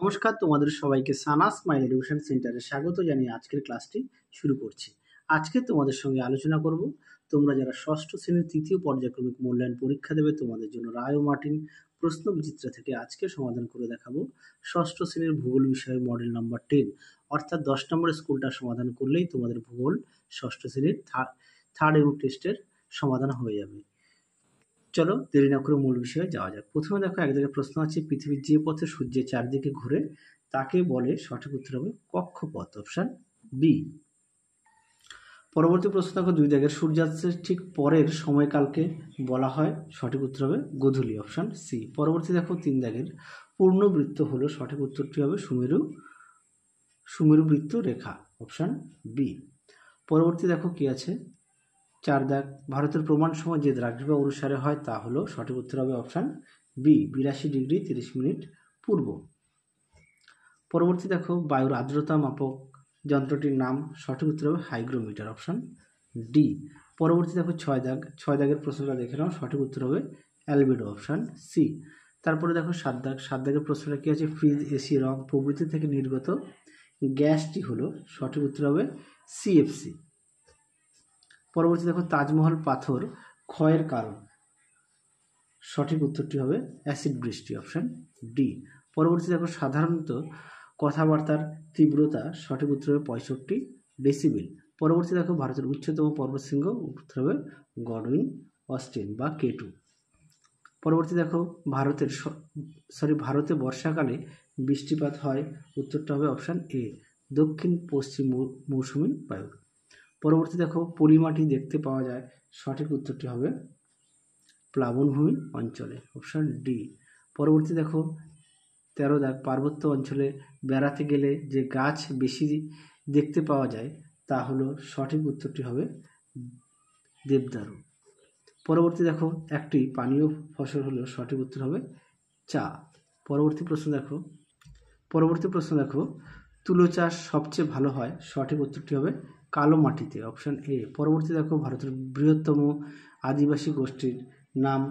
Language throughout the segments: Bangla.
নমস্কার, তোমাদের সবাইকে সানা স্মাইল এডুকেশন সেন্টারে স্বাগত জানিয়ে আজকের ক্লাসটি শুরু করছি। আজকে তোমাদের সঙ্গে আলোচনা করব তোমরা যারা ষষ্ঠ শ্রেণীর তৃতীয় পর্যায়ক্রমিক মূল্যায়ন পরীক্ষা দেবে তোমাদের জন্য রায় ও মার্টিন প্রশ্ন বিচিত্র থেকে আজকে সমাধান করে দেখাবো ষষ্ঠ শ্রেণীর ভূগোল বিষয়ে মডেল নাম্বার 10, অর্থাৎ 10 নম্বরের স্কুলটা সমাধান করলেই তোমাদের ভূগোল ষষ্ঠ শ্রেণীর থার্ড ইউনিট টেস্টের সমাধান হয়ে যাবে। চলো দেরি না করে মূল বিষয়ে যাওয়া যাক। প্রথমে দেখো এক জায়গায় প্রশ্ন আছে, পৃথিবীর যে পথে সূর্যের চারদিকে ঘুরে তাকে বলে, সঠিক উত্তর হবে কক্ষপথ, অপশন বি। পরবর্তী প্রশ্ন দেখো, দুই দাগের সূর্যাস্তের ঠিক পরের সময়কালকে বলা হয়, সঠিক উত্তর হবে গোধূলি, অপশন সি। পরবর্তী দেখো তিন দাগের পূর্ণবৃত্ত হলো, সঠিক উত্তরটি হবে সুমেরু বৃত্ত রেখা, অপশন বি। পরবর্তী দেখো কি আছে, চার দাগ, ভারতের প্রমাণ সময় যে দ্রাঘিমা অনুসারে হয় তা হলো, সঠিক উত্তর হবে অপশন বি, 82 ডিগ্রি 30 মিনিট পূর্ব। পরবর্তী দেখো, বায়ুর আর্দ্রতা মাপক যন্ত্রটির নাম, সঠিক উত্তর হবে হাইগ্রোমিটার, অপশন ডি। পরবর্তী দেখো ছয় দাগের প্রশ্নটা দেখে নাও, সঠিক উত্তর হবে অ্যালবেডো, অপশন সি। তারপরে দেখো সাত দাগের প্রশ্নটা কি আছে, ফ্রিজ, এসি, রং প্রভৃতি থেকে নির্গত গ্যাসটি হলো, সঠিক উত্তর হবে সিএফসি। পরবর্তী দেখো, তাজমহল পাথর ক্ষয়ের কারণ, সঠিক উত্তরটি হবে অ্যাসিড বৃষ্টি, অপশন ডি। পরবর্তী দেখো, সাধারণত কথাবার্তার তীব্রতা, সঠিক উত্তর হবে 65 ডেসিবেল। পরবর্তী দেখো, ভারতের উচ্চতম পর্বতশৃঙ্গ, উত্তর হবে গডউইন অস্টিন বা K2। পরবর্তী দেখো, ভারতে বর্ষাকালে বৃষ্টিপাত হয়, উত্তরটা হবে অপশন এ, দক্ষিণ পশ্চিম মৌসুমী বায়ু। পরবর্তী দেখো, পলিমাটি দেখতে পাওয়া যায়, সঠিক উত্তরটি হবে প্লাবনভূমি অঞ্চলে, অপশন ডি। পরবর্তী দেখো 13 দাগ, পার্বত্য অঞ্চলে বেড়াতে গেলে যে গাছ বেশি দেখতে পাওয়া যায় তা হলো, সঠিক উত্তরটি হবে দেবদারু। পরবর্তী দেখো, একটি পানীয় ফসল হলো, সঠিক উত্তর হবে চা। পরবর্তী প্রশ্ন দেখো, তুলো চাষ সবচেয়ে ভালো হয়, সঠিক উত্তরটি হবে কালো মাটিতে, অপশন এ। পরবর্তী দেখো, ভারতের বৃহত্তম আদিবাসী গোষ্ঠীর নাম,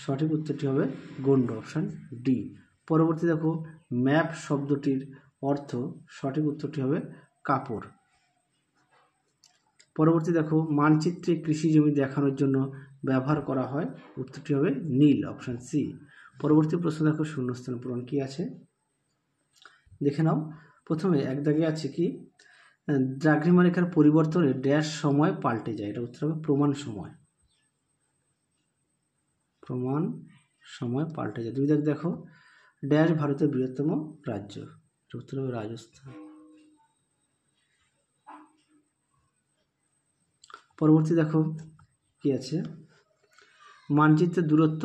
সঠিক উত্তরটি হবে গোন্ড, অপশন ডি। পরবর্তী দেখো, ম্যাপ শব্দটির অর্থ, সঠিক উত্তরটি হবে কাপড়। পরবর্তী দেখো, মানচিত্রে কৃষি জমি দেখানোর জন্য ব্যবহার করা হয়, উত্তরটি হবে নীল, অপশন সি। পরবর্তী প্রশ্ন দেখো, শূন্যস্থান পূরণ কি আছে দেখে নাও। প্রথমে এক দাগে আছে কি, দ্রাঘিমা রেখার পরিবর্তনে ড্যাশ সময় পাল্টে যায়, এটা উত্তর হবে প্রমাণ সময় পাল্টে যায়। দুই দাগ দেখো, ড্যাশ ভারতের বৃহত্তম রাজ্য, এটা উত্তর হবে রাজস্থান। পরবর্তী দেখো কি আছে, মানচিত্রের দূরত্ব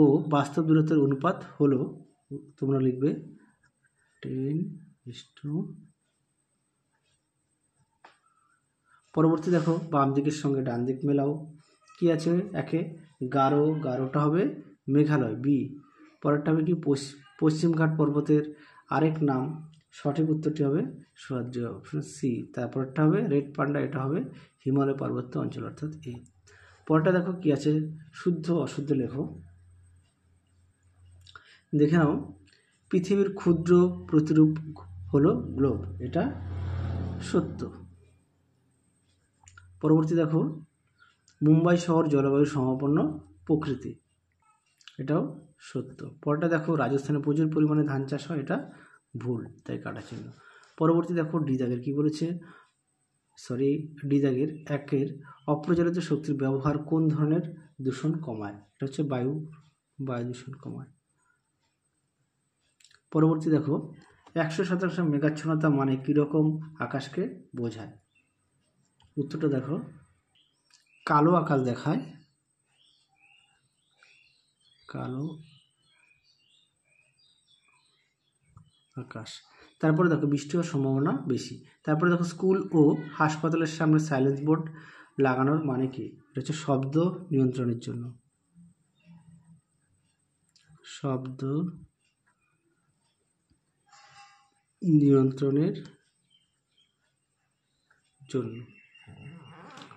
ও বাস্তব দূরত্বের অনুপাত হলো, তোমরা লিখবে 10:। পরবর্তী দেখো, বাম দিকের সঙ্গে ডান দিক মেলাও, কি আছে, একে গারোটা হবে মেঘালয়, বি। পরেরটা হবে কি, পশ্চিমঘাট পর্বতের আরেক নাম, সঠিক উত্তরটি হবে সহ্য, অপশন সি। তারপরটা হবে রেড পান্ডা, এটা হবে হিমালয় পার্বত্য অঞ্চল, অর্থাৎ এ। পরেরটা দেখো কি আছে, শুদ্ধ অশুদ্ধ লেখো, দেখে নাও। পৃথিবীর ক্ষুদ্র প্রতিরূপ হলো গ্লোব, এটা সত্য। পরবর্তী দেখো, মুম্বাই শহর জলবায়ু সমাপন্ন প্রকৃতি, এটাও সত্য। পরটা দেখো, রাজস্থানে প্রচুর পরিমাণে ধান চাষ হয়, এটা ভুল, তাই কাটা চিহ্ন। পরবর্তী দেখো, ডি দাগের কি বলেছে, ডি দাগের একের অপ্রজ্বলিত শক্তির ব্যবহার কোন ধরনের দূষণ কমায়, এটা হচ্ছে বায়ু দূষণ কমায়। পরবর্তী দেখো, 100% মেঘাচ্ছন্নতা মানে কীরকম আকাশকে বোঝায়, উত্তরটা দেখো, কালো আকাশ দেখায়, কালো আকাশ। তারপরে দেখো, বৃষ্টি হওয়ার সম্ভাবনা বেশি। তারপরে দেখো, স্কুল ও হাসপাতালের সামনে সাইলেন্স বোর্ড লাগানোর মানে কি, এটা হচ্ছে শব্দ নিয়ন্ত্রণের জন্য, শব্দ নিয়ন্ত্রণের জন্য।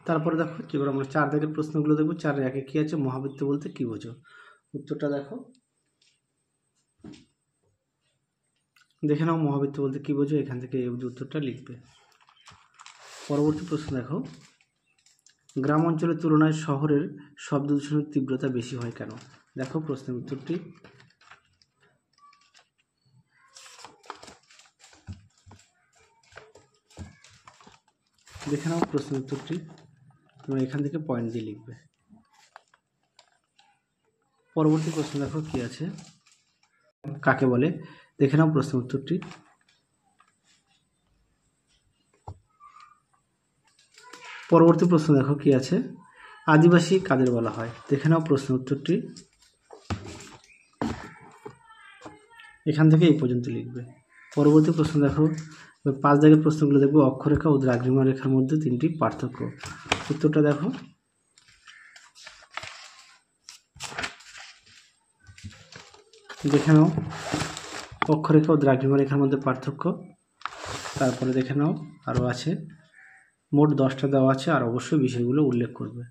তারপরে দেখো, এবার আমরা 4 দাগের প্রশ্নগুলো দেখবো। 4-এর একে কি আছে, মহাবৃত্ত বলতে কি বোঝো, উত্তরটা দেখো, দেখে নাও মহাবৃত্ত বলতে কী বোঝো, এখান থেকে এই অবধি উত্তরটা লিখবে। পরবর্তী প্রশ্ন দেখো, গ্রাম অঞ্চলের তুলনায় শহরের শব্দ দূষণের তীব্রতা বেশি হয় কেন? দেখো প্রশ্নের উত্তরটি। দেখে নাও প্রশ্নের উত্তরটি, তোমরা এখান থেকে পয়েন্ট দিয়ে লিখবে। পরবর্তী প্রশ্ন দেখো কি আছে, কাকে বলে? দেখে নাও প্রশ্নের উত্তরটি। পরবর্তী প্রশ্ন দেখো কি আছে, আদিবাসী কাদের বলা হয়? দেখে নাও প্রশ্নের উত্তরটি। এখান থেকে এই পর্যন্ত লিখবে। পরবর্তী প্রশ্ন দেখো, 5 দাগের প্রশ্নগুলো দেখবো, অক্ষরেখা ও দ্রাঘিমা রেখার মধ্যে 3টি পার্থক্য। উত্তরটা দেখো। দেখে নাও অক্ষরেখা ও দ্রাঘিমা রেখার মধ্যে পার্থক্য। তারপরে দেখে নাও আরও আছে, মোট 10টা দেওয়া আছে, আর অবশ্যই বিষয়গুলো উল্লেখ করবে।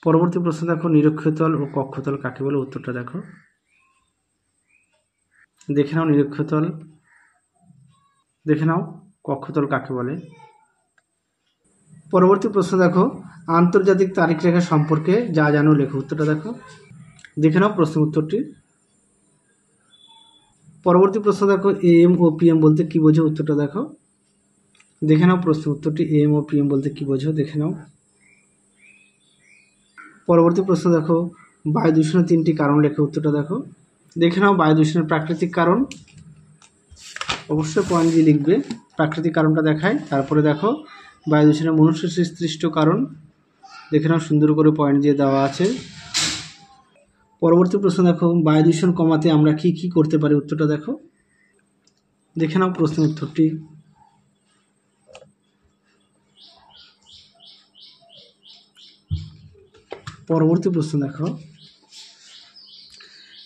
পরবর্তী প্রশ্ন দেখো, নিরক্ষীয়তল ও কক্ষতল কাকে বলে? উত্তরটা দেখো। দেখে নাও নিরক্ষীয়তল, দেখে নাও কক্ষতল কাকে বলে। পরবর্তী প্রশ্ন দেখো, আন্তর্জাতিক তারিখ রেখা সম্পর্কে যা জানো লেখো। উত্তরটা দেখো। দেখে নাও প্রশ্ন উত্তরটি। পরবর্তী প্রশ্ন দেখো, AM ও PM বলতে কি বোঝো? উত্তরটা দেখো। দেখে নাও প্রশ্ন উত্তরটি, AM ও PM বলতে কি বোঝো? দেখে নাও। পরবর্তী প্রশ্ন দেখো, বায়ু দূষণের 3টি কারণ লেখো। উত্তরটা দেখো। দেখে নাও বায়ু দূষণের প্রাকৃতিক কারণ, অবশ্যই পয়েন্ট দিয়ে লিখবে, প্রাকৃতিক কারণটা দেখায়। তারপরে দেখো বায়ু দূষণের মনুষ্য সৃষ্ট কারণ, দেখে নাও সুন্দর করে পয়েন্ট দিয়ে দেওয়া আছে। পরবর্তী প্রশ্ন দেখো, বায়ু দূষণ কমাতে আমরা কি কি করতে পারি? উত্তরটা দেখো। দেখে নাও প্রশ্নের উত্তরটি। পরবর্তী প্রশ্ন দেখো,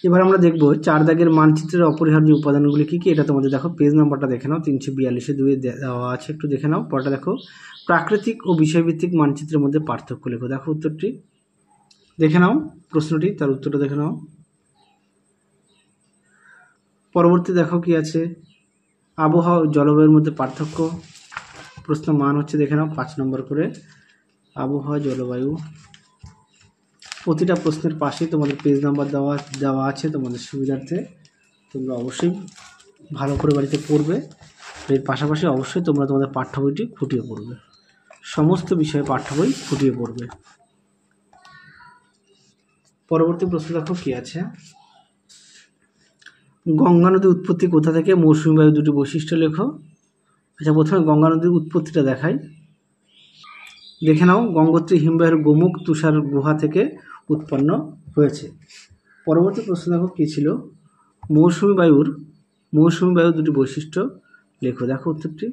এবার আমরা দেখব 4 দাগের মানচিত্রের অপরিহার্য উপাদানগুলি কি কি। এটা তোমাদের দেখো পেজ নাম্বারটা দেখে নাও, 342-2 দেওয়া আছে, একটু দেখে নাও। পরটা দেখো, প্রাকৃতিক ও বিষয়ভিত্তিক মানচিত্রের মধ্যে পার্থক্য লেখো। দেখো উত্তরটি, দেখে নাও প্রশ্নটি, তার উত্তরটা দেখে নাও। পরবর্তী দেখো কি আছে, আবহাওয়া ও জলবায়ুর মধ্যে পার্থক্য। প্রশ্ন মান হচ্ছে, দেখে নাও 5 নম্বর করে, আবহাওয়া জলবায়ু। প্রতিটা প্রশ্নের পাশেই তোমাদের পেজ নাম্বার দেওয়া আছে তোমাদের সুবিধার্থে। তোমরা অবশ্যই ভালো করে বাড়িতে পড়বে। এর পাশাপাশি অবশ্যই তোমরা তোমাদের পাঠ্য বইটি খুঁটিয়ে পড়বে, সমস্ত বিষয়ে পাঠ্য বই খুঁটিয়ে পড়বে। পরবর্তী প্রশ্ন দেখো কি আছে, গঙ্গা নদীর উৎপত্তি কোথা থেকে? মৌসুমী বায়ু 2টি বৈশিষ্ট্য লেখো। আচ্ছা, প্রথমে গঙ্গা নদীর উৎপত্তিটা দেখাই। দেখে নাও, গঙ্গোত্রী হিমবাহের গোমুখ তুষার গুহা থেকে উৎপন্ন হয়েছে। পরবর্তী প্রশ্ন দেখো কী ছিল, মৌসুমী বায়ু 2টি বৈশিষ্ট্য লেখো। দেখো উত্তরটি।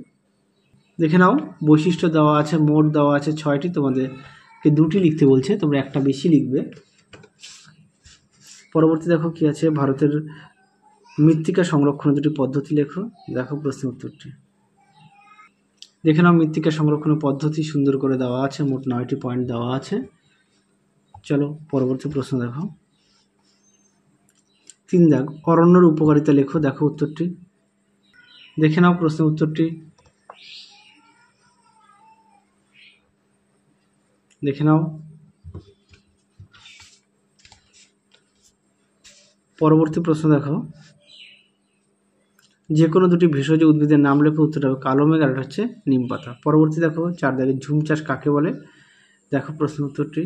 দেখে নাও বৈশিষ্ট্য দেওয়া আছে, মোট দেওয়া আছে 6টি, তোমাদেরকে 2টি লিখতে বলছে, তোমরা একটা বেশি লিখবে। পরবর্তী দেখো কি আছে, ভারতের মৃত্তিকা সংরক্ষণের 2টি পদ্ধতি লেখো। দেখো প্রশ্ন উত্তরটি। দেখে নাও মৃত্তিকা সংরক্ষণের পদ্ধতি সুন্দর করে দেওয়া আছে, মোট 9টি পয়েন্ট দেওয়া আছে। চলো পরবর্তী প্রশ্ন দেখো, 3 দাগ, অরণ্যের উপকারিতা লেখো। দেখো উত্তরটি। দেখে নাও প্রশ্নের উত্তরটি। দেখে নাও। পরবর্তী প্রশ্ন দেখো, যে কোনো 2টি ভেষজ উদ্ভিদের নাম লেখো। উত্তরটা হবে কালো মেঘ, আর এটা হচ্ছে নিম পাতা। পরবর্তী দেখো 4 দাগে, ঝুম চাষ কাকে বলে? দেখো প্রশ্ন উত্তরটি।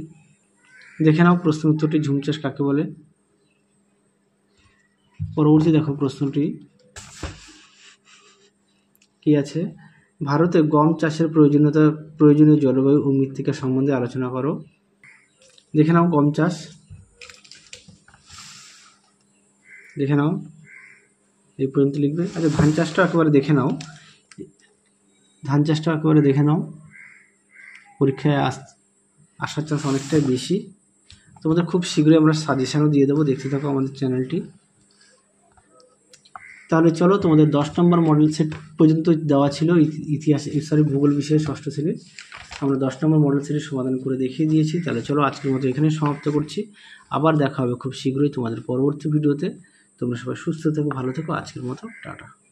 দেখে নাও প্রশ্ন উত্তরটি, ঝুম চাষ কাকে বলে। পরবর্তী দেখো প্রশ্নটি কি আছে, ভারতে গম চাষের প্রয়োজনীয় জলবায়ু ও মৃত্তিকা সম্বন্ধে আলোচনা করো। দেখে নাও গম চাষ। দেখে নাও, এই পর্যন্ত লিখবে। আচ্ছা, ধান চাষটা একেবারে দেখে নাও, পরীক্ষায় আসার চান্স অনেকটাই বেশি। তোমাদের খুব শীঘ্রই আমরা সাজেশানও দিয়ে দেবো, দেখতে থাকো আমাদের চ্যানেলটি। তাহলে চলো, তোমাদের 10 নম্বর মডেল সেট পর্যন্ত দেওয়া ছিল ভূগোল বিষয়ে 6ষ্ঠ শ্রেণীর। আমরা 10 নম্বর মডেল সেটের সমাধান করে দেখিয়ে দিয়েছি। তাহলে চলো আজকের মতো এখানে সমাপ্ত করছি। আবার দেখা হবে খুব শীঘ্রই তোমাদের পরবর্তী ভিডিওতে। তোমরা সবাই সুস্থ থেকো, ভালো থেকো। আজকের মতো টাটা।